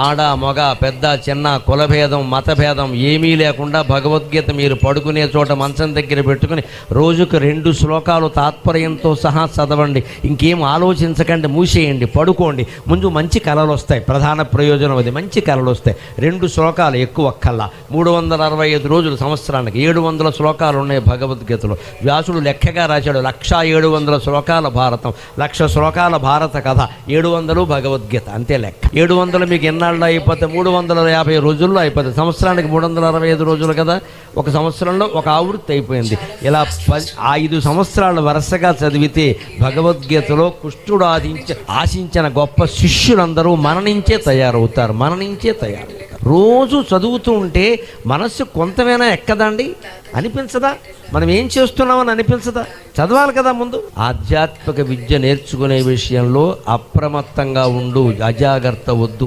ఆడ మగ పెద్ద చిన్న కులభేదం మతభేదం ఏమీ లేకుండా భగవద్గీత మీరు పడుకునే చోట మంచం దగ్గర పెట్టుకుని రోజుకు 2 శ్లోకాలు తాత్పర్యంతో సహా చదవండి. ఇంకేం ఆలోచించకండి, మూసేయండి, పడుకోండి. ముందు మంచి కళలు వస్తాయి. ప్రధాన ప్రయోజనం అది, మంచి కళలు వస్తాయి. 2 శ్లోకాలు ఎక్కువ కల్లా 365 రోజులు సంవత్సరానికి 700 శ్లోకాలు ఉన్నాయి భగవద్గీతలో. వ్యాసుడు లెక్కగా రాశాడు 1700 శ్లోకాల భారతం, 1,00,000 శ్లోకాల భారత కథ, 700 భగవద్గీత, అంతే లెక్క. 700 మీకు ఎన్నాళ్ళు అయిపోతే 350 రోజుల్లో అయిపోతుంది. సంవత్సరానికి 365 రోజులు కదా, ఒక సంవత్సరంలో ఒక ఆవృత్తి అయిపోయింది. ఇలా 5 సంవత్సరాలు వరుసగా చదివితే భగవద్గీతలో కృష్ణుడు ఆశించిన గొప్ప శిష్యులందరూ మననించే తయారవుతారు. రోజు చదువుతూ ఉంటే మనస్సు కొంతమైనా ఎక్కదండి, అనిపించదా? మనం ఏం చేస్తున్నామని అనిపించదా? చదవాలి కదా ముందు. ఆధ్యాత్మిక విద్య నేర్చుకునే విషయంలో అప్రమత్తంగా ఉండు, అజాగ్రత్త వద్దు.